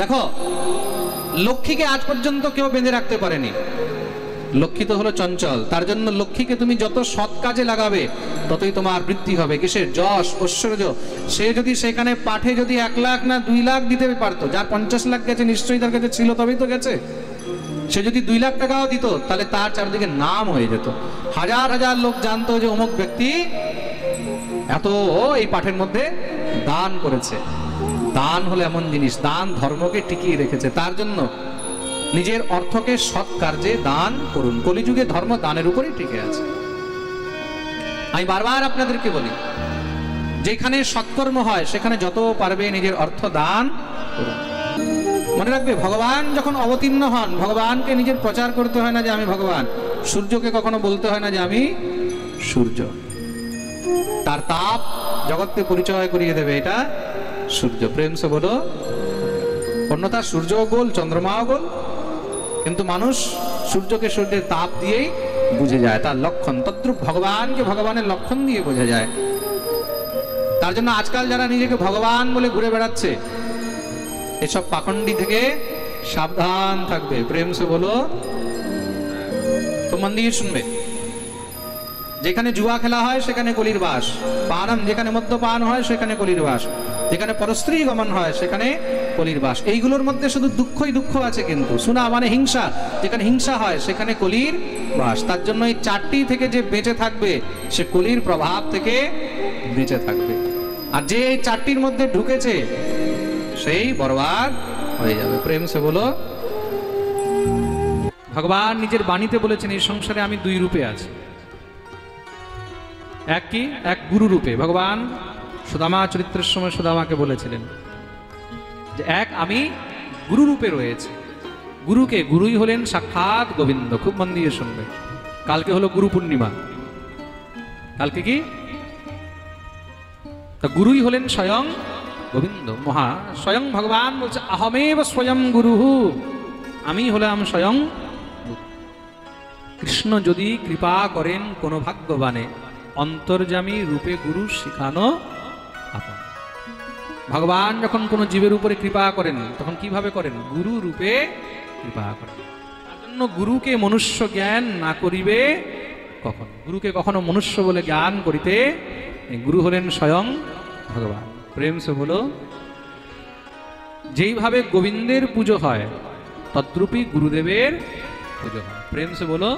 দেখো, লক্ষ্মীকে আজ পর্যন্ত কেউ বেঁধে রাখতে পারেনি। লক্ষ্মী তো হলো চঞ্চল, তার জন্য লক্ষ্মীকে তুমি যত সৎ কাজে লাগাবে ততই তোমার বৃদ্ধি হবে। কিসের? যশ, ঐশ্বর্য। সে যদি সেখানে পাঠে যদি 1 লাখ না 2 লাখ দিতে পারতো, যার 50 লাখ গেছে নিশ্চয়ই তার কাছে ছিল, তবেই তো গেছে। সে যদি 2 লাখ টাকাও দিত তাহলে তার চারদিকে নাম হয়ে যেত, হাজার হাজার লোক জানতো যে অমুক ব্যক্তি এত এই পাঠের মধ্যে দান করেছে। দান হলো এমন জিনিস, দান ধর্মকে টিকিয়ে রেখেছে। তার জন্য নিজের অর্থকে সৎ কার্যে দান করুন। কলিযুগে ধর্ম দানের উপরেই টিকে আছে। আমি বারবার আপনাদেরকে বলি, যেখানে সৎকর্ম হয় সেখানে যত পারবে নিজের অর্থ দান করুন। মনে রাখবে, ভগবান যখন অবতীর্ণ হন, ভগবানকে নিজের প্রচার করতে হয় না যে আমি ভগবান। সূর্যকে কখনো বলতে হয় না যে আমি সূর্য। তার তাপ জগৎকে পরিচয় করিয়ে দেবে, এটা সূর্য। প্রেম সে বলো। অন্যথা সূর্য গোল, চন্দ্রমাও গোল, কিন্তু মানুষ সূর্যকে সূর্যের তাপ দিয়েই বুঝে যায়, তার লক্ষণ। তদ্রূপ ভগবানকে ভগবানের লক্ষণ দিয়ে বোঝা যায়। তার জন্য আজকাল যারা নিজেকে ভগবান বলে ঘুরে বেড়াচ্ছে, এসব পাখন্ডী থেকে সাবধান থাকবে। প্রেম সে বলো। তো মন দিয়ে শুনবে, যেখানে জুয়া খেলা হয় সেখানে কলির বাস, পানাম যেখানে মদ্যপান হয় সেখানে কলির বাস, যেখানে পরস্ত্রী গমন হয় সেখানে কলির বাস। এইগুলোর মধ্যে শুধু দুঃখই দুঃখ আছে, কিন্তু সুনা মানে হিংসা, যেখানে হিংসা হয় সেখানে কলির বাস। তার জন্য এই 4টি থেকে যে বেঁচে থাকবে সে কলির প্রভাব থেকে বেঁচে থাকবে। আর যে এই 4টির মধ্যে ঢুকেছে সেই বরবাদ হয়ে যাবে। প্রেম সে বলো। ভগবান নিজের বাণীতে বলেছেন, এই সংসারে আমি 2 রূপে আছি। এক কি? এক গুরু রূপে। ভগবান সুদামা চরিত্রের সময় সুদামাকে বলেছিলেন যে এক আমি গুরু রূপে রয়েছে। গুরুকে, গুরুই হলেন সাক্ষাৎ গোবিন্দ। খুব মন দিয়ে শুনবে, কালকে হলো গুরু পূর্ণিমা। কালকে কি? তা গুরুই হলেন স্বয়ং গোবিন্দ। মহা স্বয়ং ভগবান বলছে, আহমেব স্বয়ং গুরুহু, আমি হলাম স্বয়ং। কৃষ্ণ যদি কৃপা করেন কোন ভাগ্যবানে, অন্তর্যামী রূপে গুরু শিখানো আপন। ভগবান যখন কোন জীবের উপরে কৃপা করেন তখন কিভাবে করেন? গুরু রূপে কৃপা করেন। তার জন্য গুরুকে মনুষ্য জ্ঞান না করিবে কখন। গুরুকে কখনো মনুষ্য বলে জ্ঞান করিতে, গুরু হলেন স্বয়ং ভগবান। প্রেম সে বলো। যেইভাবে গোবিন্দের পুজো হয় তদ্রূপী গুরুদেবের পুজো হয়। প্রেম সে বলো।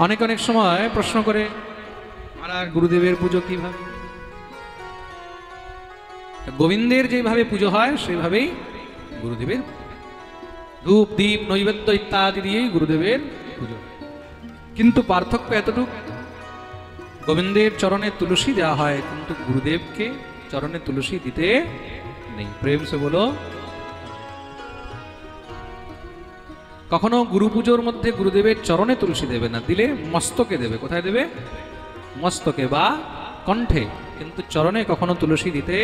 অনেক অনেক সময় প্রশ্ন করে, মহারাজ গুরুদেবের পুজো কিভাবে? গোবিন্দের যেভাবে পুজো হয় সেইভাবেই গুরুদেবের। ধূপ দীপ নৈবেদ্য ইত্যাদি দিয়েই গুরুদেবের পুজো। কিন্তু পার্থক্য এতটুকু, গোবিন্দের চরণে তুলসী দেওয়া হয় কিন্তু গুরুদেবকে চরণে তুলসী দিতে নেই। প্রেম সে বলো। কখনো গুরু পুজোর মধ্যে গুরুদেবের চরণে তুলসী দেবে না, দিলে মস্তকে দেবে। কোথায় দেবে? মস্তকে বা কণ্ঠে, কিন্তু চরণে কখনো তুলসী দিতে।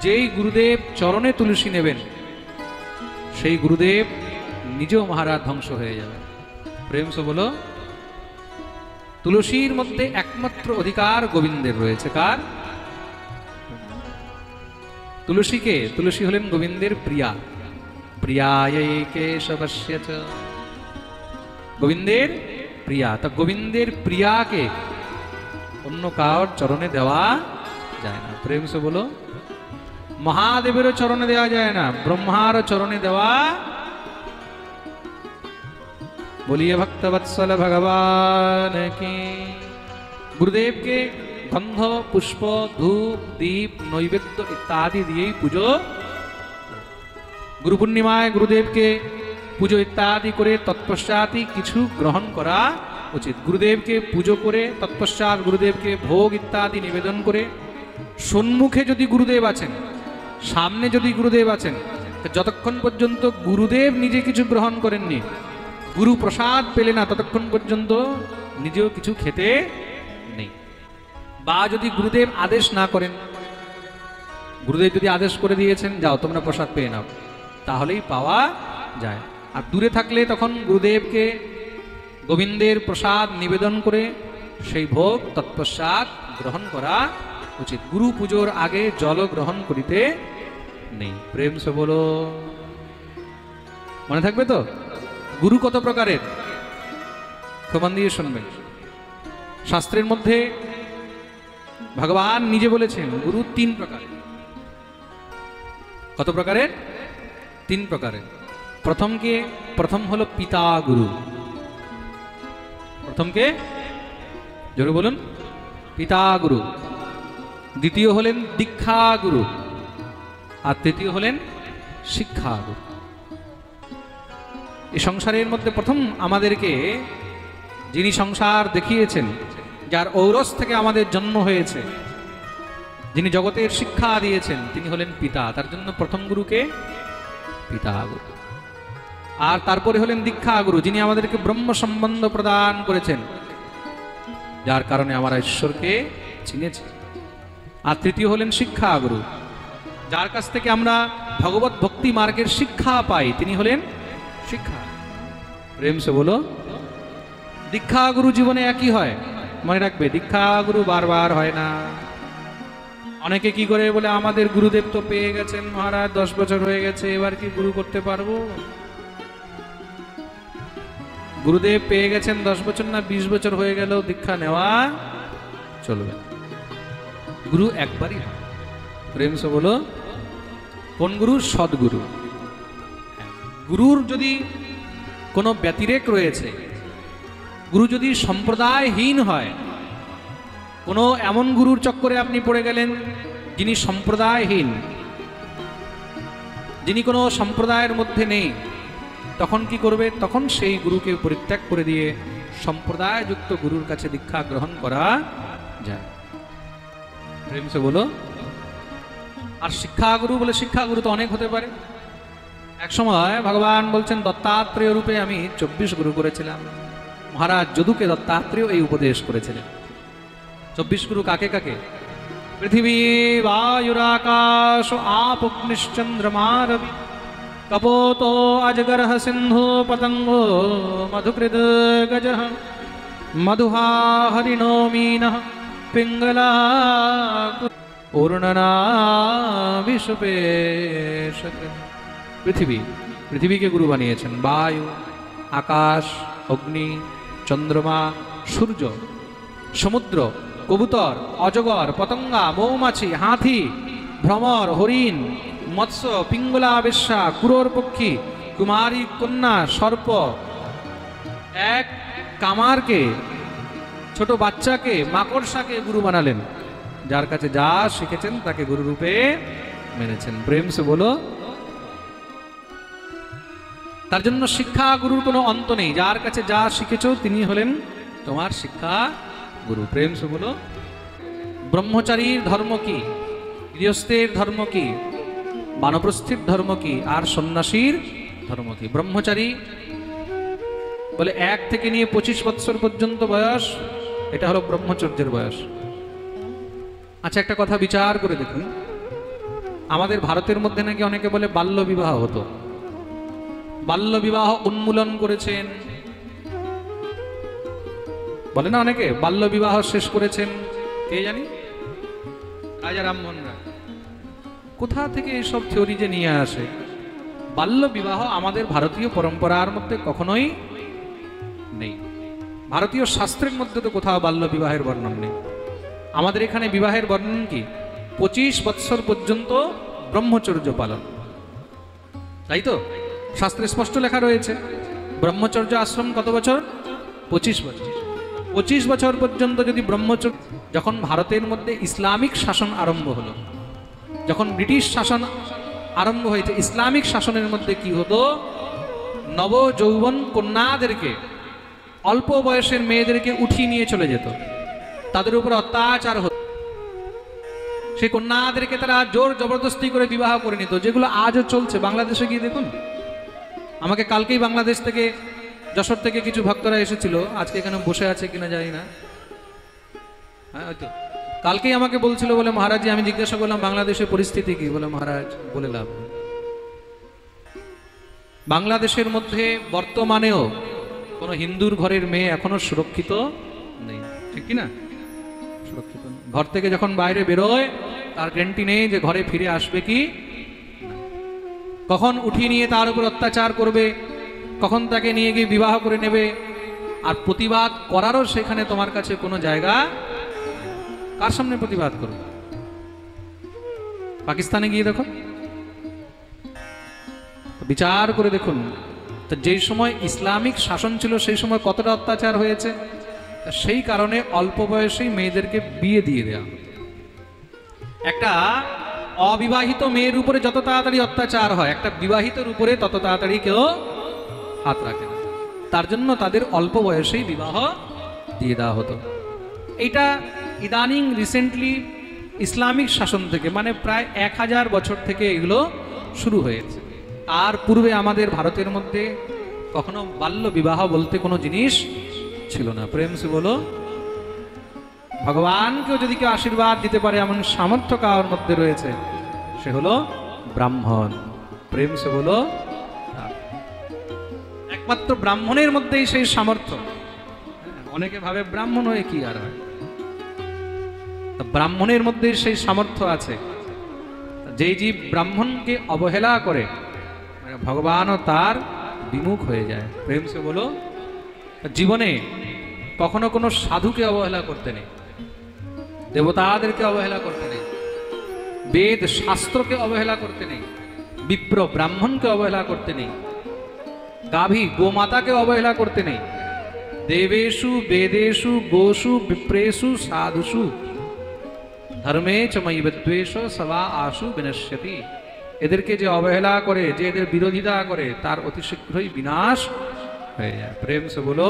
যেই গুরুদেব চরণে তুলসী নেবেন সেই গুরুদেব নিজেও মহারাজ ধ্বংস হয়ে যাবে। প্রেম সে বলো। তুলসীর মধ্যে একমাত্র অধিকার গোবিন্দের রয়েছে। কার? তুলসীকে। তুলসী হলেন গোবিন্দের প্রিয়া। প্রিয়ায় কেশবস্য চ, গোবিন্দের প্রিয়া। তা গোবিন্দের প্রিয়াকে অন্য কার চরণে দেওয়া যায় না। প্রেম সে বলো। মহাদেবেরও চরণে দেওয়া যায় না, ব্রহ্মার চরণে দেওয়া। বলিয়ে ভক্তবৎসল ভগবান কি। গুরুদেবকে গন্ধ পুষ্প ধূপ দীপ নৈবেদ্য ইত্যাদি দিয়েই পুজো। গুরু পূর্ণিমায় গুরুদেবকে পুজো ইত্যাদি করে তৎপশ্চাৎই কিছু গ্রহণ করা উচিত। গুরুদেবকে পুজো করে তৎপশ্চাৎ গুরুদেবকে ভোগ ইত্যাদি নিবেদন করে, সম্মুখে যদি গুরুদেব আছেন, সামনে যদি গুরুদেব আছেন, যতক্ষণ পর্যন্ত গুরুদেব নিজে কিছু গ্রহণ করেননি, গুরু প্রসাদ পেলে না, ততক্ষণ পর্যন্ত নিজেও কিছু খেতে নেই। বা যদি গুরুদেব আদেশ না করেন, গুরুদেব যদি আদেশ করে দিয়েছেন যাও তোমরা প্রসাদ পেয়ে নাও, তাহলেই পাওয়া যায়। আর দূরে থাকলে তখন গুরুদেবকে গোবিন্দের প্রসাদ নিবেদন করে সেই ভোগ তৎপশ্চাৎ গ্রহণ করা উচিত। গুরু পুজোর আগে জল গ্রহণ করিতে নেই। প্রেম সে বলো, মনে থাকবে তো? গুরু কত প্রকারের? খুব মন দিয়ে শুনবেন। শাস্ত্রের মধ্যে ভগবান নিজে বলেছেন গুরু 3 প্রকারের। কত প্রকারের? 3 প্রকারের। প্রথম হলো পিতা গুরু। প্রথমকে জোরে বলুন, পিতা গুরু। দ্বিতীয় হলেন দীক্ষা গুরু, আর তৃতীয় হলেন শিক্ষা গুরু। এই সংসারের মধ্যে প্রথম আমাদেরকে যিনি সংসার দেখিয়েছেন, যার ঔরস থেকে আমাদের জন্ম হয়েছে, যিনি জগতের শিক্ষা দিয়েছেন, তিনি হলেন পিতা। তার জন্য প্রথম গুরুকে পিতা গুরু। আর তারপরে হলেন দীক্ষা গুরু, যিনি আমাদেরকে ব্রহ্ম সম্বন্ধ প্রদান করেছেন, যার কারণে আমরা ঈশ্বরকে চিনেছি। আর তৃতীয় হলেন শিক্ষা গুরু, যার কাছ থেকে আমরা ভগবত ভক্তি মার্গের শিক্ষা পাই, তিনি হলেন শিক্ষা। প্রেম সে বলো। দীক্ষা গুরু জীবনে একই হয়, মনে রাখবে। দীক্ষা গুরু বারবার হয় না। অনেকে কি করে বলে, আমাদের গুরুদেব তো পেয়ে গেছেন মহারাজ, 10 বছর হয়ে গেছে, এবার কি গুরু করতে পারবো? গুরুদেব পেয়ে গেছেন 10 বছর না 20 বছর হয়ে গেল, দীক্ষা নেওয়া চলবে। গুরু একবারই হয়। প্রেম সে বলো। কোন গুরু? সদ্গুরু। গুরুর যদি কোনো ব্যতিরেক রয়েছে, গুরু যদি সম্প্রদায়হীন হয়, কোনো এমন গুরুর চক্করে আপনি পড়ে গেলেন যিনি সম্প্রদায়হীন, যিনি কোনো সম্প্রদায়ের মধ্যে নেই, তখন কি করবে? তখন সেই গুরুকে পরিত্যাগ করে দিয়ে সম্প্রদায়যুক্ত গুরুর কাছে দীক্ষা গ্রহণ করা যায়। প্রেম সে বলো। আর শিক্ষাগুরু বলে, শিক্ষাগুরু তো অনেক হতে পারে। এক সময় ভগবান বলছেন, দত্তাত্রেয় রূপে আমি 24 গুরু করেছিলাম। মহারাজ যদুকে দত্তাত্রেয় এই উপদেশ করেছিলেন। 24 গুরু কাকে কাকে? পৃথিবী, বায়ুরাকাশ, আপ, অগ্নিশ্চন্দ্রমা, রবি, কপোতো, অজগর, সিন্ধু, পতঙ্গ, মধুকৃত, গজ, মধুহা, হরিণো, মীন, পিঙ্গলা, উর্ণনা, বিশ্বপেশ। পৃথিবীকে গুরু বানিয়েছেন। বায়ু, আকাশ, অগ্নি, চন্দ্রমা, সূর্য, সমুদ্র, কবুতর, অজগর, পতঙ্গা, মৌমাছি, হাতি, ভ্রমর, হরিণ, মৎস্য, পিঙ্গলা, বেশ্যা, কুরোর পক্ষী, কুমারী, কন্যা, সর্প, এক কামারকে, ছোট বাচ্চাকে, মাকড়সাকে গুরু বানালেন। যার কাছে যা শিখেছেন তাকে গুরু রূপে মেনেছেন। প্রেম সে বলো। তার জন্য শিক্ষা গুরুর কোনো অন্ত নেই। যার কাছে যা শিখেছো তিনি হলেন তোমার শিক্ষা গুরু। প্রেম সে বলো। ব্রহ্মচারীর ধর্ম কি? গৃহস্থের ধর্ম কি? বানপ্রস্থির ধর্ম কি? আর সন্ন্যাসীর ধর্ম কি? ব্রহ্মচারী বলে 1 থেকে নিয়ে 25 বৎসর পর্যন্ত বয়স, এটা হলো ব্রহ্মচর্যের বয়স। আচ্ছা, একটা কথা বিচার করে দেখুন, আমাদের ভারতের মধ্যে নাকি অনেকে বলে বাল্য বিবাহ হতো। বাল্য বিবাহ উন্মূলন করেছেন বলে না অনেকে, বাল্য বিবাহ শেষ করেছেন কে জানি? রাজা রামমোহন রায়। কোথা থেকে এইসব থিওরি যে নিয়ে আসে? বাল্য বিবাহ আমাদের ভারতীয় পরম্পরার মধ্যে কখনোই নেই। ভারতীয় শাস্ত্রের মধ্যে তো কোথাও বাল্য বিবাহের বর্ণন নেই। আমাদের এখানে বিবাহের বর্ণন কি? 25 বৎসর পর্যন্ত ব্রহ্মচর্য পালন, তাই তো? শাস্ত্রে স্পষ্ট লেখা রয়েছে ব্রহ্মচর্য আশ্রম কত বছর? 25 বছর। 25 বছর পর্যন্ত যদি ব্রহ্মচর্য। যখন ভারতের মধ্যে ইসলামিক শাসন আরম্ভ হলো, যখন ব্রিটিশ শাসন আরম্ভ হয়েছে, ইসলামিক শাসনের মধ্যে কি হতো? নব যৌবন কন্যাদেরকে, অল্প বয়সের মেয়েদেরকে উঠিয়ে নিয়ে চলে যেত, তাদের উপর অত্যাচার হতো। সেই কন্যাদেরকে তারা জোর জবরদস্তি করে বিবাহ করে নিত, যেগুলো আজও চলছে। বাংলাদেশে গিয়ে দেখুন। আমাকে কালকেই বাংলাদেশ থেকে, যশোর থেকে কিছু ভক্তরা এসেছিল, আজকে এখানে বসে আছে কিনা জানি না। হ্যাঁ, হয়তো কালকেই আমাকে বলছিল, বলে মহারাজজি, আমি জিজ্ঞাসা করলাম বাংলাদেশের পরিস্থিতি কি? বলে মহারাজ বলে লাভ, বাংলাদেশের মধ্যে বর্তমানেও কোনো হিন্দুর ঘরের মেয়ে এখনো সুরক্ষিত নেই, ঠিক কিনা? সুরক্ষিত। ঘর থেকে যখন বাইরে বেরোয় তার গ্যারান্টি নেই যে ঘরে ফিরে আসবে কি না। কখন উঠিয়ে নিয়ে তার উপর অত্যাচার করবে, কখন তাকে নিয়ে গিয়ে বিবাহ করে নেবে, আর প্রতিবাদ করারও সেখানে তোমার কাছে কোনো জায়গা। কার সামনে প্রতিবাদ করবে? পাকিস্তানে গিয়ে দেখো, বিচার করে দেখুন তো, যেই সময় ইসলামিক শাসন ছিল সেই সময় কতটা অত্যাচার হয়েছে। সেই কারণে অল্প বয়সেই মেয়েদেরকে বিয়ে দিয়ে দেওয়া। একটা অবিবাহিত মেয়ের উপরে যত তাড়াতাড়ি অত্যাচার হয়, একটা বিবাহিতের উপরে তত তাড়াতাড়ি কেউ হাত রাখে না। তার জন্য তাদের অল্প বয়সেই বিবাহ দিয়ে দেওয়া হতো। এটা ইদানিং রিসেন্টলি ইসলামিক শাসন থেকে, মানে প্রায় 1000 বছর থেকে এগুলো শুরু হয়েছে। আর পূর্বে আমাদের ভারতের মধ্যে কখনো বাল্য বিবাহ বলতে কোনো জিনিস ছিল না। প্রেম সে বলো, ভগবানকেও যদি কেউ আশীর্বাদ দিতে পারে এমন সামর্থ্য কার মধ্যে রয়েছে, সে হলো ব্রাহ্মণ। প্রেম সে বলো, একমাত্র ব্রাহ্মণের মধ্যেই সেই সামর্থ্য। অনেকে ভাবে ব্রাহ্মণ হয়ে কি আর হয়, ব্রাহ্মণের মধ্যে সেই সামর্থ্য আছে। যেই জীব ব্রাহ্মণকে অবহেলা করে ভগবানও তার বিমুখ হয়ে যায়। প্রেম সে বলো, জীবনে কখনো কোনো সাধুকে অবহেলা করতে নেই, দেবতাদেরকে অবহেলা করতে নেই, বেদ শাস্ত্রকে অবহেলা করতে নেই, বিপ্র ব্রাহ্মণকে অবহেলা করতে নেই, গাভী গোমাতাকে অবহেলা করতে নেই। দেবেষু বেদেষু গোষু বিপ্রেষু সাধুষু ধর্মে চ ময়িব দ্বেষ সবা আশু বিনশ্যতি। এদেরকে যে অবহেলা করে, যে এদের বিরোধিতা করে, তার অতি শীঘ্রই বিনাশ হয়ে যায়। প্রেম সে বলো।